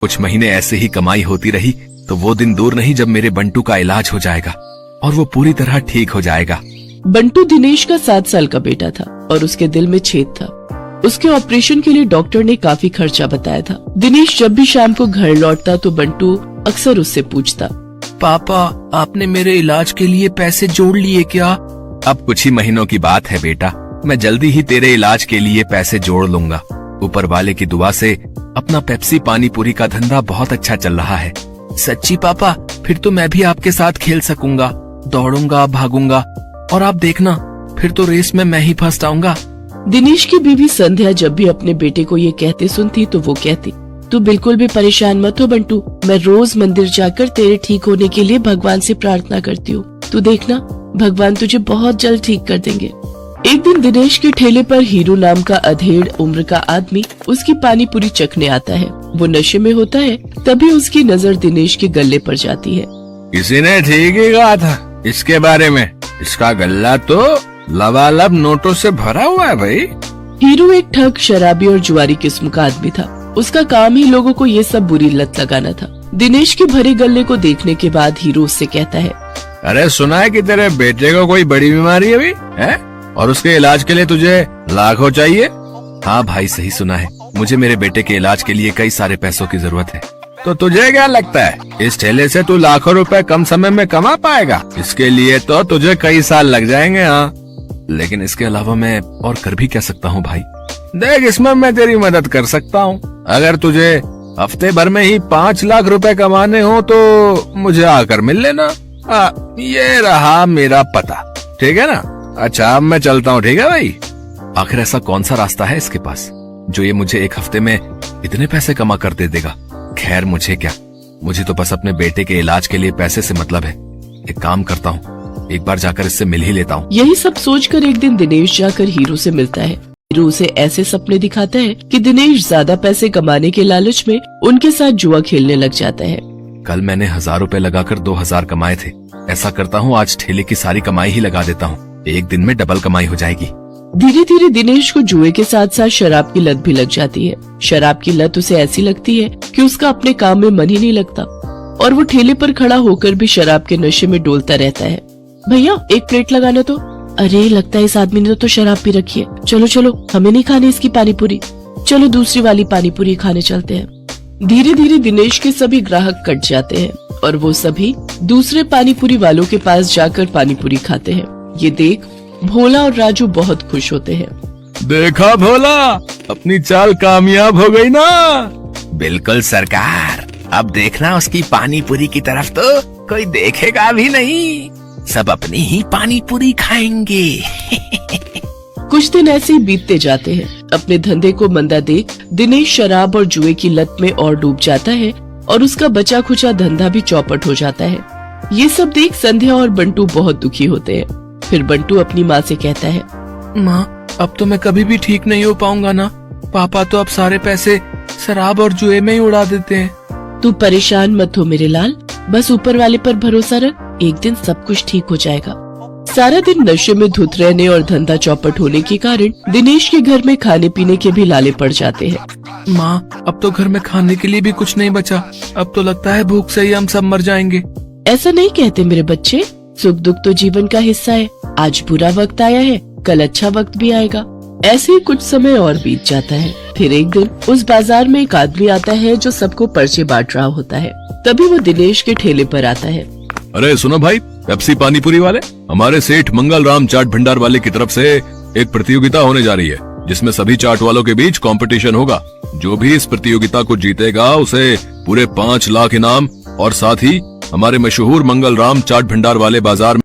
कुछ महीने ऐसे ही कमाई होती रही तो वो दिन दूर नहीं जब मेरे बंटू का इलाज हो जाएगा और वो पूरी तरह ठीक हो जाएगा। बंटू दिनेश का 7 साल का बेटा था और उसके दिल में छेद था। उसके ऑपरेशन के लिए डॉक्टर ने काफी खर्चा बताया था। दिनेश जब भी शाम को घर लौटता तो बंटू अक्सर उससे पूछता, पापा आपने मेरे इलाज के लिए पैसे जोड़ लिए क्या? अब कुछ ही महीनों की बात है बेटा, मैं जल्दी ही तेरे इलाज के लिए पैसे जोड़ लूंगा। ऊपर वाले की दुआ से अपना पेप्सी पानी पूरी का धंधा बहुत अच्छा चल रहा है। सच्ची पापा? फिर तो मैं भी आपके साथ खेल सकूंगा, दौड़ूंगा, भागूंगा और आप देखना फिर तो रेस में मैं ही फर्स्ट आऊंगा। दिनेश की बीवी संध्या जब भी अपने बेटे को ये कहते सुनती तो वो कहती, तू बिल्कुल भी परेशान मत हो बंटू, मैं रोज मंदिर जाकर तेरे ठीक होने के लिए भगवान से प्रार्थना करती हूँ। तू देखना भगवान तुझे बहुत जल्द ठीक कर देंगे। एक दिन दिनेश के ठेले पर हीरू नाम का अधेड़ उम्र का आदमी उसकी पानी पूरी चखने आता है। वो नशे में होता है, तभी उसकी नजर दिनेश के गल्ले पर जाती है। किसी ने ठीक ही कहा था इसके बारे में, इसका गल्ला तो लबालब नोटों से भरा हुआ है भाई। हीरू एक ठग, शराबी और जुआरी किस्म का आदमी था। उसका काम ही लोगों को ये सब बुरी लत लगाना था। दिनेश के भरे गल्ले को देखने के बाद हीरू उससे कहता है, अरे सुना है कि तेरे बेटे को कोई बड़ी बीमारी अभी है और उसके इलाज के लिए तुझे लाखों चाहिए? हाँ भाई सही सुना है, मुझे मेरे बेटे के इलाज के लिए कई सारे पैसों की जरूरत है। तो तुझे क्या लगता है इस ठेले से तू लाखों रुपए कम समय में कमा पाएगा? इसके लिए तो तुझे कई साल लग जाएंगे। हाँ लेकिन इसके अलावा मैं और कर भी क्या सकता हूँ भाई? देख इसमें मैं तेरी मदद कर सकता हूँ। अगर तुझे हफ्ते भर में ही 5 लाख रुपए कमाने हो तो मुझे आकर मिल लेना। ये रहा मेरा पता, ठीक है ना? अच्छा अब मैं चलता हूँ, ठीक है भाई? आखिर ऐसा कौन सा रास्ता है इसके पास जो ये मुझे एक हफ्ते में इतने पैसे कमा कर दे देगा? खैर मुझे क्या, मुझे तो बस अपने बेटे के इलाज के लिए पैसे से मतलब है। एक काम करता हूँ, एक बार जाकर इससे मिल ही लेता हूँ। यही सब सोचकर एक दिन दिनेश जाकर हीरू से मिलता है। हीरू उसे ऐसे सपने दिखाता है कि दिनेश ज्यादा पैसे कमाने के लालच में उनके साथ जुआ खेलने लग जाता है। कल मैंने 1000 रुपए लगाकर 2000 कमाए थे। ऐसा करता हूँ आज ठेले की सारी कमाई ही लगा देता हूँ, एक दिन में डबल कमाई हो जाएगी। धीरे धीरे दिनेश को जुए के साथ साथ शराब की लत भी लग जाती है। शराब की लत उसे ऐसी लगती है कि उसका अपने काम में मन ही नहीं लगता और वो ठेले पर खड़ा होकर भी शराब के नशे में डोलता रहता है। भैया एक प्लेट लगाना तो। अरे लगता है इस आदमी ने तो शराब पी रखी है। चलो चलो हमें नहीं खानी इसकी पानी पूरी, चलो दूसरी वाली पानी पूरी खाने चलते हैं। धीरे धीरे दिनेश के सभी ग्राहक कट जाते हैं और वो सभी दूसरे पानी पूरी वालों के पास जाकर पानी पूरी खाते हैं। ये देख भोला और राजू बहुत खुश होते हैं। देखा भोला, अपनी चाल कामयाब हो गई ना? बिल्कुल सरकार, अब देखना उसकी पानी पूरी की तरफ तो कोई देखेगा भी नहीं, सब अपनी ही पानी पूरी खाएंगे। कुछ दिन ऐसे ही बीतते जाते हैं। अपने धंधे को मंदा देख दिनेश शराब और जुए की लत में और डूब जाता है और उसका बचा खुचा धंधा भी चौपट हो जाता है। ये सब देख संध्या और बंटू बहुत दुखी होते हैं। फिर बंटू अपनी माँ से कहता है, माँ अब तो मैं कभी भी ठीक नहीं हो पाऊंगा ना, पापा तो अब सारे पैसे शराब और जुए में ही उड़ा देते हैं। तू परेशान मत हो मेरे लाल, बस ऊपर वाले पर भरोसा रख, एक दिन सब कुछ ठीक हो जाएगा। सारा दिन नशे में धुत रहने और धंधा चौपट होने के कारण दिनेश के घर में खाने पीने के भी लाले पड़ जाते हैं। माँ अब तो घर में खाने के लिए भी कुछ नहीं बचा, अब तो लगता है भूख से ही हम सब मर जाएंगे। ऐसा नहीं कहते मेरे बच्चे, सुख दुख तो जीवन का हिस्सा है। आज बुरा वक्त आया है, कल अच्छा वक्त भी आएगा। ऐसे ही कुछ समय और बीत जाता है। फिर एक दिन उस बाजार में एक आदमी आता है जो सबको पर्चे बांट रहा होता है। तभी वो दिनेश के ठेले पर आता है। अरे सुनो भाई, पेप्सी पानीपुरी वाले, हमारे सेठ मंगल राम चाट भंडार वाले की तरफ से एक प्रतियोगिता होने जा रही है जिसमें सभी चाट वालों के बीच कंपटीशन होगा। जो भी इस प्रतियोगिता को जीतेगा उसे पूरे 5 लाख इनाम और साथ ही हमारे मशहूर मंगल राम चाट भंडार वाले बाजार